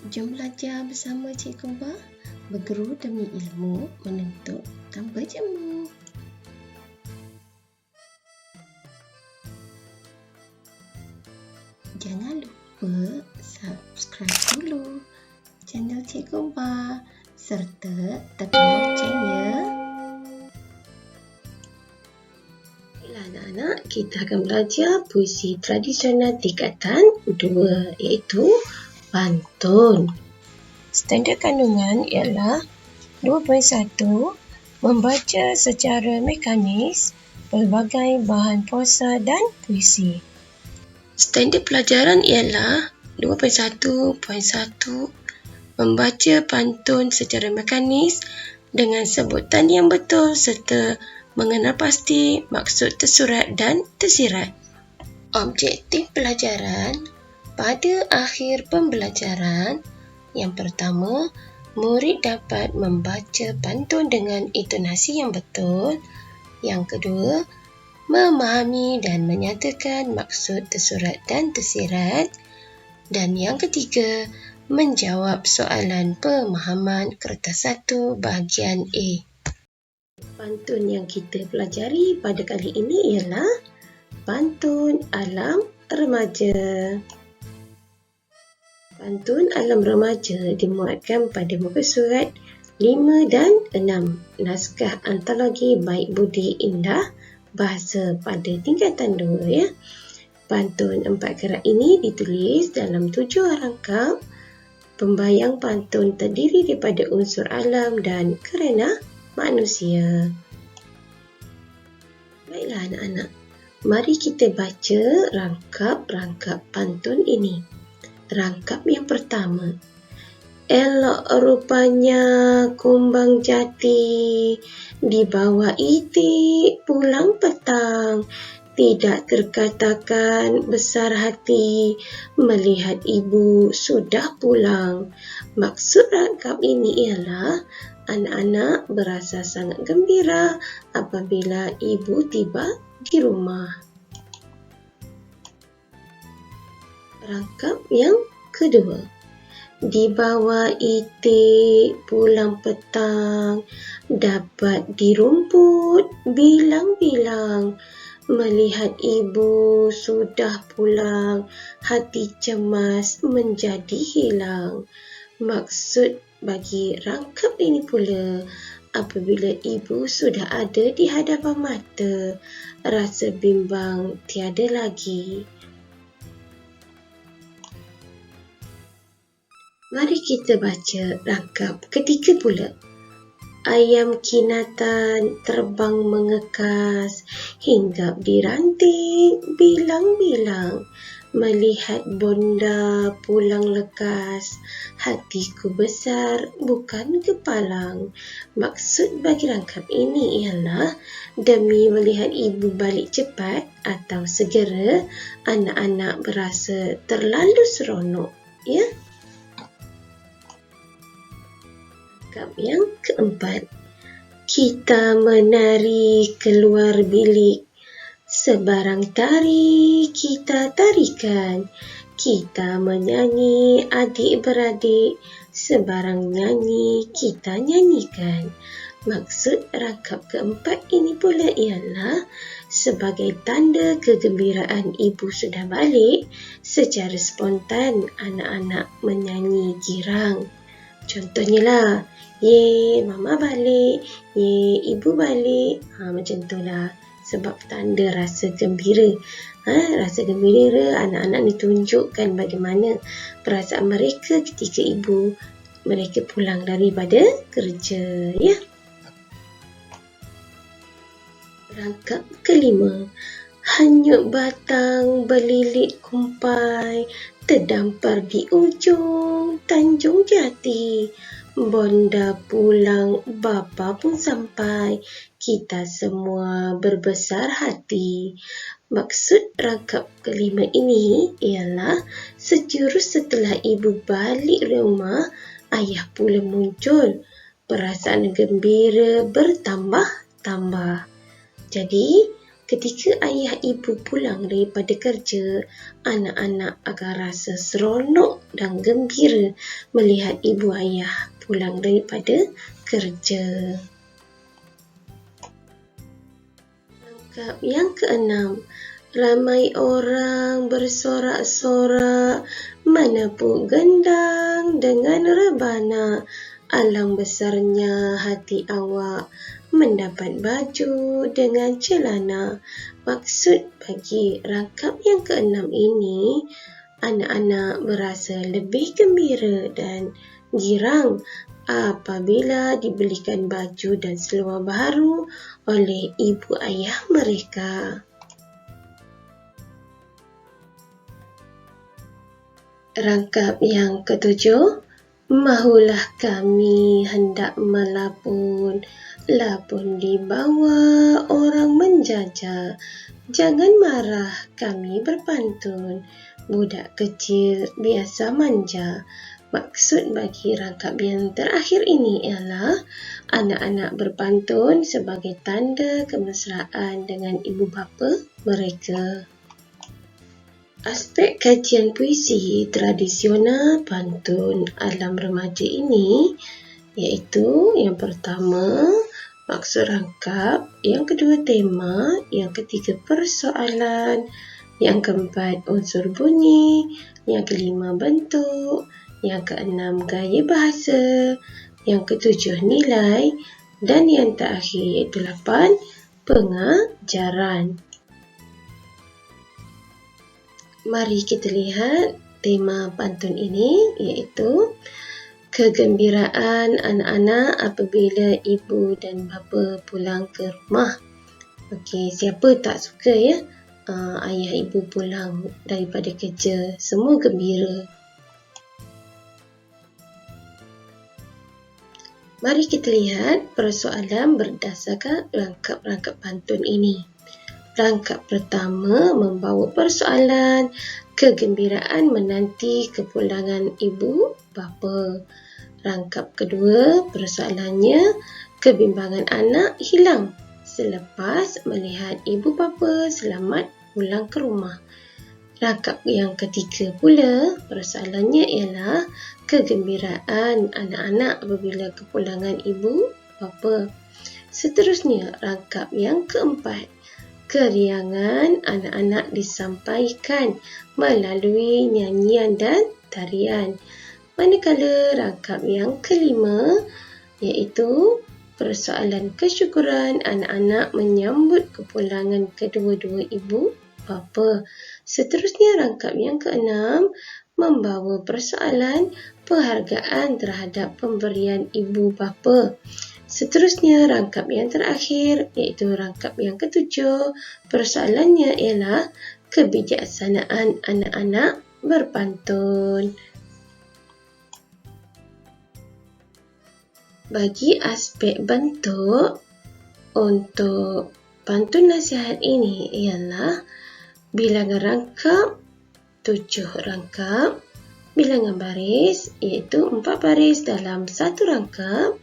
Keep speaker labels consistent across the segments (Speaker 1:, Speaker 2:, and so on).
Speaker 1: Jom belajar bersama Cikgu Ba, bergeru demi ilmu, menuntut tanpa jemu. Jangan lupa subscribe dulu channel Cikgu Ba serta tekan loceng ya. Baiklah anak-anak, kita akan belajar puisi tradisional tingkatan 2 iaitu pantun. Standard kandungan ialah 2.1 membaca secara mekanis pelbagai bahan prosa dan puisi. Standard pelajaran ialah 2.1.1 membaca pantun secara mekanis dengan sebutan yang betul serta mengenal pasti maksud tersurat dan tersirat. Objektif pelajaran pada akhir pembelajaran, yang pertama, murid dapat membaca pantun dengan intonasi yang betul. Yang kedua, memahami dan menyatakan maksud tersurat dan tersirat. Dan yang ketiga, menjawab soalan pemahaman kertas 1 bahagian A. Pantun yang kita pelajari pada kali ini ialah pantun Alam Remaja. Pantun Alam Remaja dimuatkan pada muka surat 5 dan 6, naskah antologi Baik Budi Indah Bahasa pada tingkatan 2 ya. Pantun 4 kerat ini ditulis dalam 7 rangkap. Pembayang pantun terdiri daripada unsur alam dan kerana manusia. Baiklah anak-anak, mari kita baca rangkap-rangkap pantun ini. Rangkap yang pertama. Elok rupanya kumbang jati, dibawa itik pulang petang. Tidak terkatakan besar hati, melihat ibu sudah pulang. Maksud rangkap ini ialah anak-anak berasa sangat gembira apabila ibu tiba di rumah. Rangkap yang kedua. Dibawa itik pulang petang, dapat dirumput bilang-bilang. Melihat ibu sudah pulang, hati cemas menjadi hilang. Maksud bagi rangkap ini pula, apabila ibu sudah ada di hadapan mata, rasa bimbang tiada lagi. Mari kita baca rangkap ketiga pula. Ayam kinatan terbang mengekas, hinggap di ranting bilang-bilang. Melihat bonda pulang lekas, hatiku besar bukan kepalang. Maksud bagi rangkap ini ialah demi melihat ibu balik cepat atau segera, anak-anak berasa terlalu seronok. Ya. Rangkap yang keempat. Kita menari keluar bilik, sebarang tari kita tarikan. Kita menyanyi adik-beradik, sebarang nyanyi kita nyanyikan. Maksud rangkap keempat ini pula ialah sebagai tanda kegembiraan ibu sudah balik, secara spontan anak-anak menyanyi girang. Contohnya lah, ye mama balik, ye ibu balik. Macam itulah, sebab tanda rasa gembira. Rasa gembira anak-anak ni tunjukkan bagaimana perasaan mereka ketika ibu mereka pulang daripada kerja ya. Rangkap kelima. Hanyut batang berlilit kumpai, terdampar di ujung Tanjung Jati. Bonda pulang, bapa pun sampai, kita semua berbesar hati. Maksud rangkap kelima ini ialah sejurus setelah ibu balik rumah, ayah pula muncul. Perasaan gembira bertambah-tambah. Jadi, Ketika ayah ibu pulang daripada kerja, anak-anak akan rasa seronok dan gembira melihat ibu ayah pulang daripada kerja. Rangkap yang keenam, ramai orang bersorak-sorak menepuk gendang dengan rebana. Alang besarnya hati awak mendapat baju dengan celana. Maksud bagi rangkap yang keenam ini, anak-anak berasa lebih gembira dan girang apabila dibelikan baju dan seluar baru oleh ibu ayah mereka. Rangkap yang ketujuh, mahulah kami hendak melapun, lapun dibawa orang menjajah. Jangan marah, kami berpantun, budak kecil biasa manja. Maksud bagi rangkap yang terakhir ini ialah anak-anak berpantun sebagai tanda kemesraan dengan ibu bapa mereka. Aspek kajian puisi tradisional pantun alam remaja ini iaitu yang pertama, maksud rangkap, yang kedua tema, yang ketiga persoalan, yang keempat unsur bunyi, yang kelima bentuk, yang keenam gaya bahasa, yang ketujuh nilai dan yang terakhir iaitu 8 pengajaran. Mari kita lihat tema pantun ini iaitu kegembiraan anak-anak apabila ibu dan bapa pulang ke rumah. Okey, siapa tak suka ya ayah ibu pulang daripada kerja, semua gembira. Mari kita lihat persoalan berdasarkan rangkap-rangkap pantun ini. Rangkap pertama membawa persoalan kegembiraan menanti kepulangan ibu bapa. Rangkap kedua persoalannya kebimbangan anak hilang selepas melihat ibu bapa selamat pulang ke rumah. Rangkap yang ketiga pula persoalannya ialah kegembiraan anak-anak apabila kepulangan ibu bapa. Seterusnya rangkap yang keempat, keriangan anak-anak disampaikan melalui nyanyian dan tarian. Manakala rangkap yang kelima iaitu persoalan kesyukuran anak-anak menyambut kepulangan kedua-dua ibu bapa. Seterusnya rangkap yang keenam membawa persoalan penghargaan terhadap pemberian ibu bapa. Seterusnya rangkap yang terakhir iaitu rangkap yang ketujuh, persoalannya ialah kebijaksanaan anak-anak berpantun. Bagi aspek bentuk untuk pantun nasihat ini ialah bilangan rangkap 7 rangkap, bilangan baris iaitu 4 baris dalam satu rangkap,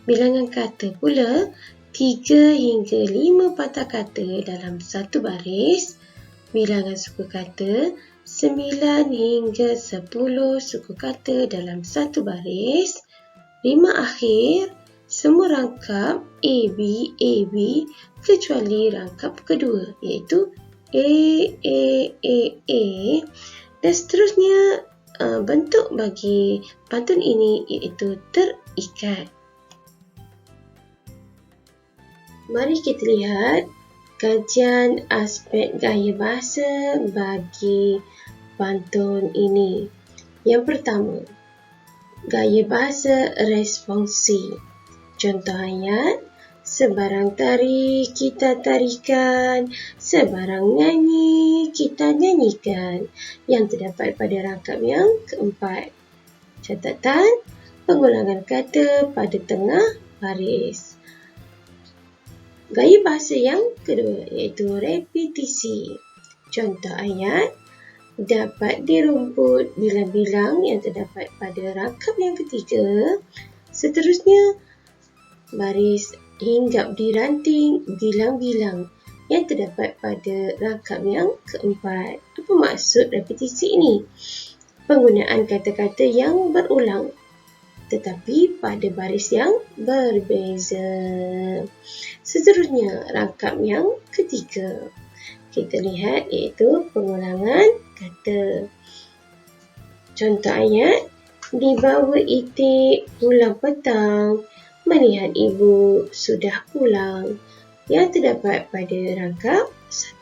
Speaker 1: bilangan kata pula 3 hingga 5 patah kata dalam satu baris, bilangan suku kata 9 hingga 10 suku kata dalam satu baris, 5 akhir, semua rangkap AB kecuali rangkap kedua iaitu A, dan seterusnya bentuk bagi pantun ini iaitu terikat. Mari kita lihat kajian aspek gaya bahasa bagi pantun ini. Yang pertama, gaya bahasa responsi. Contoh ayat, sebarang tari kita tarikan, sebarang nyanyi kita nyanyikan. Yang terdapat pada rangkap yang keempat. Catatan, pengulangan kata pada tengah baris. Gaya bahasa yang kedua iaitu repetisi. Contoh ayat, dapat dirumput bilang-bilang yang terdapat pada rangkap yang ketiga. Seterusnya, baris hinggap di ranting bilang-bilang. yang terdapat pada rangkap yang keempat. Apa maksud repetisi ini? Penggunaan kata-kata yang berulang tetapi pada baris yang berbeza. Seterusnya, rangkap yang ketiga. Kita lihat iaitu pengulangan kata. Contoh ayat, dibawa itik pulang petang, melihat ibu sudah pulang. Yang terdapat pada rangkap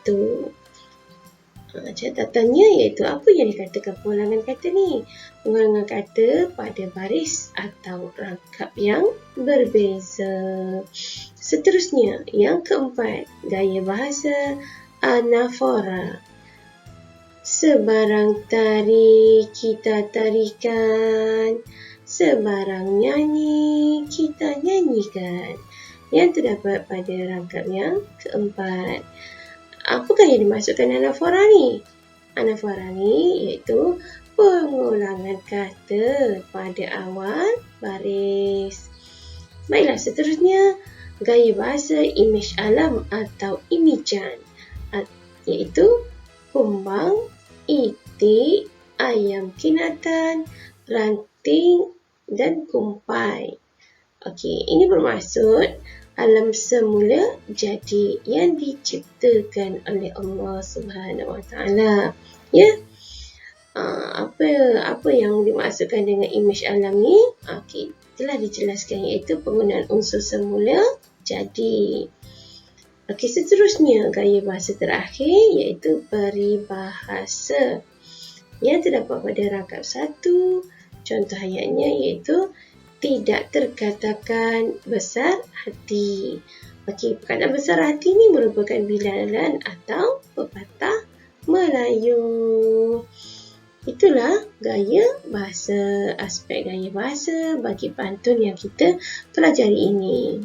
Speaker 1: 1. Catatannya iaitu apa yang dikatakan pengulangan kata ni? Pengulangan kata pada baris atau rangkap yang berbeza. Seterusnya, yang keempat, gaya bahasa anafora. Sebarang tari kita tarikan, sebarang nyanyi kita nyanyikan. Yang terdapat pada rangkap yang keempat. Apakah yang dimaksudkan anafora ni? Anafora ni iaitu pengulangan kata pada awal baris. Baiklah, seterusnya gaya bahasa imej alam atau imijan, iaitu kumbang, itik, ayam kinatan, ranting dan kumpai. Okey, ini bermaksud alam semula jadi yang diciptakan oleh Allah Subhanahu Wa Taala. Ya. Apa yang dimaksudkan dengan imej alam ni? Okey, telah dijelaskan iaitu penggunaan unsur semula jadi. Okey, seterusnya gaya bahasa terakhir iaitu peribahasa yang terdapat pada rangkap 1. Contoh ayatnya iaitu tidak terkatakan besar hati. Okey, perkataan besar hati ni merupakan bilalan atau pepatah Melayu. Itulah gaya bahasa, aspek gaya bahasa bagi pantun yang kita pelajari ini.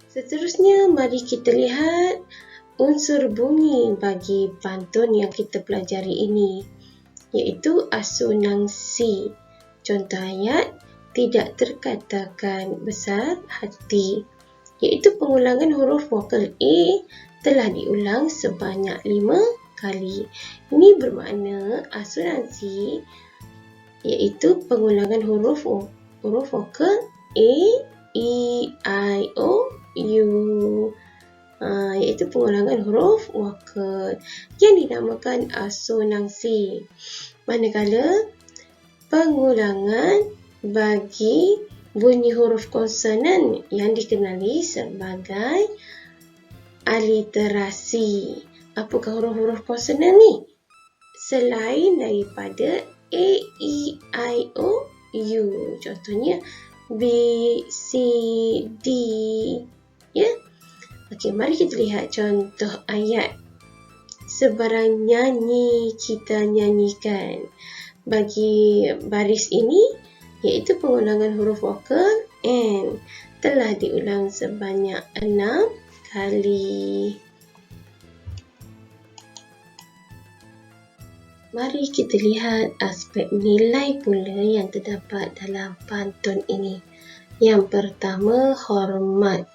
Speaker 1: Seterusnya, mari kita lihat unsur bunyi bagi pantun yang kita pelajari ini, iaitu asonansi. Contoh ayat, tidak terkatakan besar hati, iaitu pengulangan huruf vokal A telah diulang sebanyak 5 kali. Ini bermakna asonansi iaitu pengulangan huruf vokal A, E, I, O, U. Iaitu pengulangan huruf vokal yang dinamakan asonansi. Manakala pengulangan bagi bunyi huruf konsonan yang dikenali sebagai aliterasi. Apakah huruf-huruf konsonan ni? Selain daripada A, E, I, O, U. Contohnya B, C, D. Ya. Okey, mari kita lihat contoh ayat. Sebarang nyanyi kita nyanyikan. Bagi baris ini, iaitu pengulangan huruf vokal N telah diulang sebanyak 6 kali. Mari kita lihat aspek nilai pula yang terdapat dalam pantun ini. Yang pertama, hormat.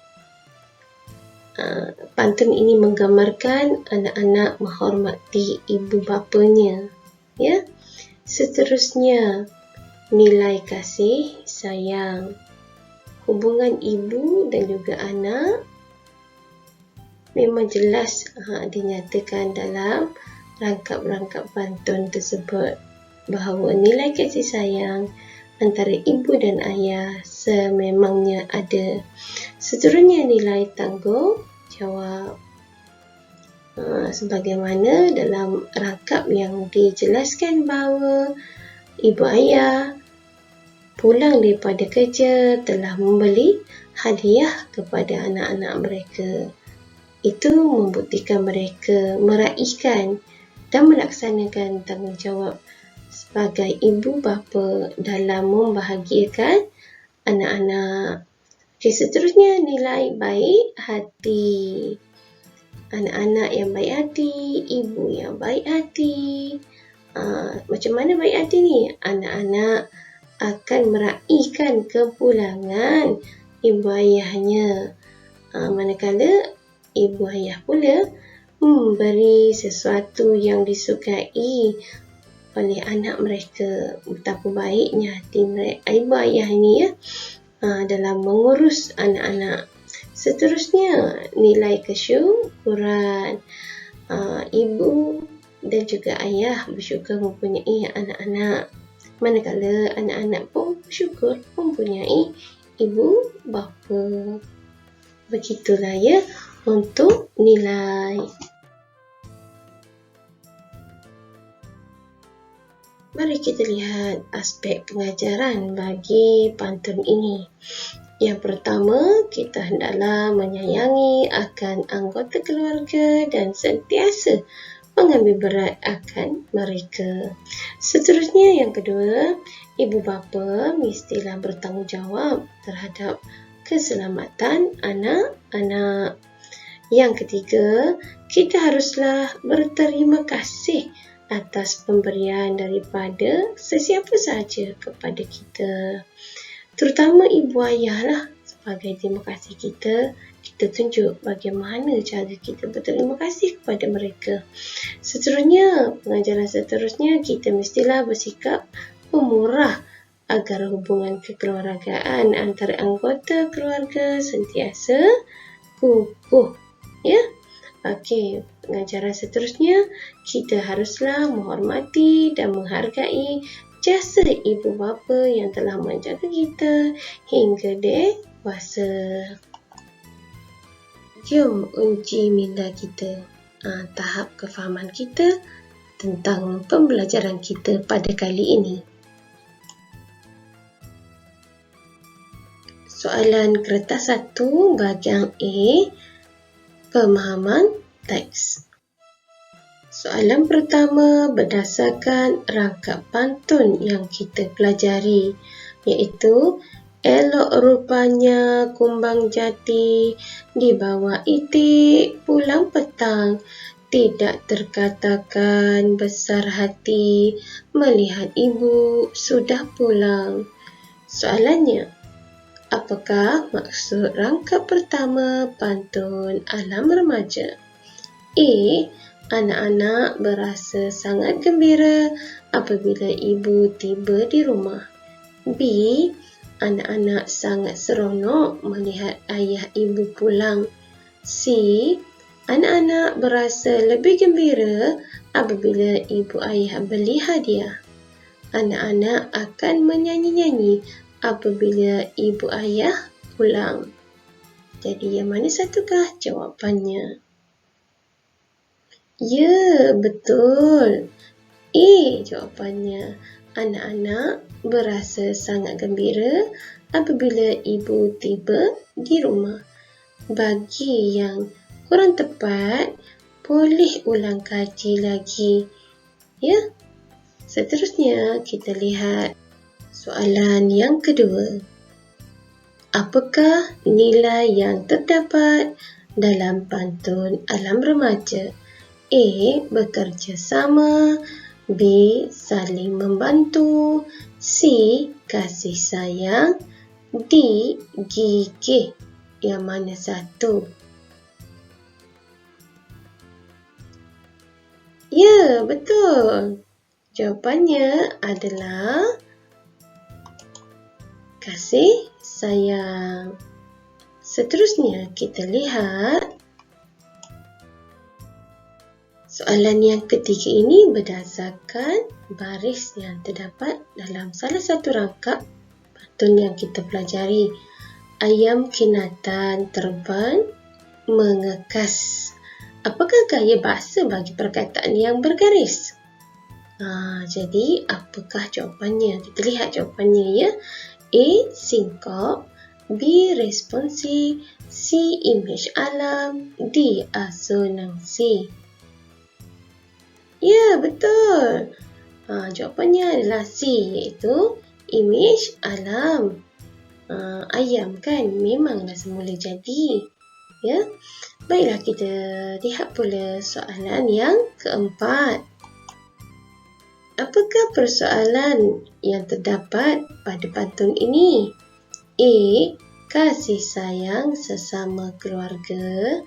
Speaker 1: Pantun ini menggambarkan anak-anak menghormati ibu bapanya. Ya. Seterusnya, nilai kasih sayang. Hubungan ibu dan juga anak memang jelas dinyatakan dalam rangkap-rangkap pantun tersebut bahawa nilai kasih sayang antara ibu dan ayah sememangnya ada. Seterusnya, nilai tanggungjawab. Sebagaimana dalam rangkap yang dijelaskan bahawa ibu ayah pulang daripada kerja telah membeli hadiah kepada anak-anak mereka. Itu membuktikan mereka meraihkan dan melaksanakan tanggungjawab sebagai ibu bapa dalam membahagiakan anak-anak. Okey, seterusnya nilai baik hati. Anak-anak yang baik hati, ibu yang baik hati. Macam mana baik hati ni? Anak-anak akan meraihkan kepulangan ibu ayahnya. Manakala ibu ayah pula memberi sesuatu yang disukai oleh anak mereka. Betapa baiknya hati ibu ayah ini dalam mengurus anak-anak. Seterusnya, nilai kesyukuran. Ibu dan juga ayah bersyukur mempunyai anak-anak. Manakala anak-anak pun bersyukur mempunyai ibu bapa. Begitulah ya untuk nilai. Mari kita lihat aspek pengajaran bagi pantun ini. Yang pertama, kita hendaklah menyayangi akan anggota keluarga dan sentiasa mengambil berat akan mereka. Seterusnya, yang kedua, ibu bapa mestilah bertanggungjawab terhadap keselamatan anak-anak. Yang ketiga, kita haruslah berterima kasih atas pemberian daripada sesiapa sahaja kepada kita. Terutama ibu ayah lah. Sebagai terima kasih kita tunjuk bagaimana cara kita berterima kasih kepada mereka. Seterusnya, pengajaran seterusnya, kita mestilah bersikap pemurah agar hubungan kekeluargaan antara anggota keluarga sentiasa kukuh. Ya. Okey, pengajaran seterusnya, kita haruslah menghormati dan menghargai jasa ibu bapa yang telah menjaga kita hingga dewasa. Jom uji minda kita, tahap kefahaman kita tentang pembelajaran kita pada kali ini. Soalan kertas 1 bahagian A, pemahaman teks. Soalan pertama berdasarkan rangkap pantun yang kita pelajari, iaitu elok rupanya kumbang jati di bawah itik pulang petang, tidak terkatakan besar hati melihat ibu sudah pulang. Soalannya, apakah maksud rangkap pertama pantun Alam Remaja? A. Anak-anak berasa sangat gembira apabila ibu tiba di rumah. B. Anak-anak sangat seronok melihat ayah ibu pulang. C. Anak-anak berasa lebih gembira apabila ibu ayah beli hadiah. Anak-anak akan menyanyi-nyanyi apabila ibu ayah pulang. Jadi yang mana satukah jawapannya? Ya, betul. A jawapannya. Anak-anak berasa sangat gembira apabila ibu tiba di rumah. Bagi yang kurang tepat, boleh ulang kaji lagi. Ya. Seterusnya kita lihat soalan yang kedua. Apakah nilai yang terdapat dalam pantun Alam Remaja? A. Bekerjasama. B. Saling membantu. C. Kasih sayang. D. Gigih. Yang mana satu? Ya, betul. Jawapannya adalah kasih sayang. Seterusnya kita lihat soalan yang ketiga ini berdasarkan baris yang terdapat dalam salah satu rangkap pantun yang kita pelajari. Ayam kinatan terbang mengekas. Apakah gaya bahasa bagi perkataan yang bergaris? Jadi apakah jawapannya? Kita lihat jawapannya ya. A. Singkop. B. Responsi. C. Imej alam. D. Asonansi. Ya, betul. Jawapannya adalah C, iaitu imej alam. Ayam kan memanglah semula jadi. Ya. Baiklah, kita lihat pula soalan yang keempat. Apakah persoalan yang terdapat pada pantun ini? A. kasih sayang sesama keluarga.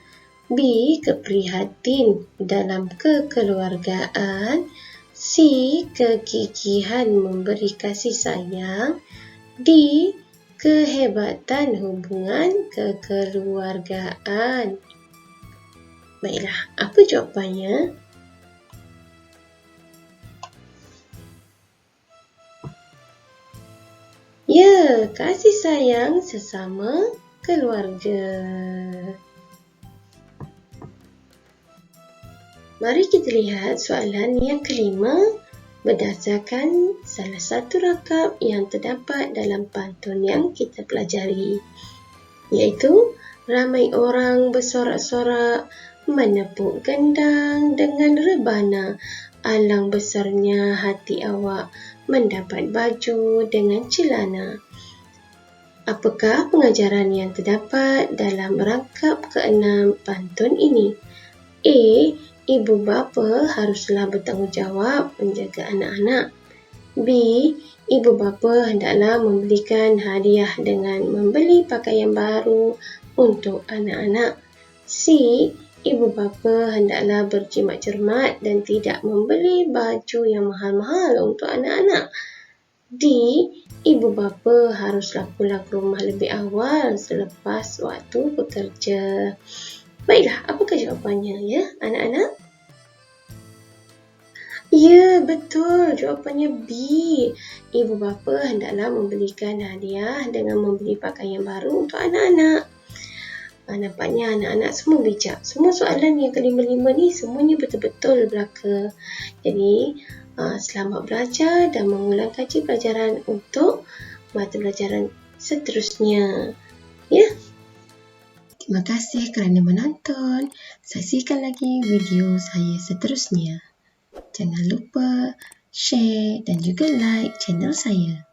Speaker 1: B. Keprihatin dalam kekeluargaan. C. Kegigihan memberi kasih sayang. D. Kehebatan hubungan kekeluargaan. Baiklah, apa jawapannya? Ya, kasih sayang sesama keluarga. Mari kita lihat soalan yang kelima berdasarkan salah satu rakap yang terdapat dalam pantun yang kita pelajari, iaitu ramai orang bersorak-sorak menepuk gendang dengan rebana, alang besarnya hati awak mendapat baju dengan celana. Apakah pengajaran yang terdapat dalam rangkap ke-6 pantun ini? A. Ibu bapa haruslah bertanggungjawab menjaga anak-anak. B. Ibu bapa hendaklah membelikan hadiah dengan membeli pakaian baru untuk anak-anak. C. Ibu bapa hendaklah berjimat cermat dan tidak membeli baju yang mahal-mahal untuk anak-anak. D. Ibu bapa haruslah pulang ke rumah lebih awal selepas waktu bekerja. Baiklah, apakah jawapannya ya, anak-anak? Ya, betul. Jawapannya B. Ibu bapa hendaklah membelikan hadiah dengan membeli pakaian baru untuk anak-anak. Nampaknya anak-anak semua bijak. Semua soalan yang kelima-lima ni semuanya betul-betul belaka. Jadi, selamat belajar dan mengulang kaji pelajaran untuk mata pelajaran seterusnya. Ya. Terima kasih kerana menonton. Saksikan lagi video saya seterusnya. Jangan lupa share dan juga like channel saya.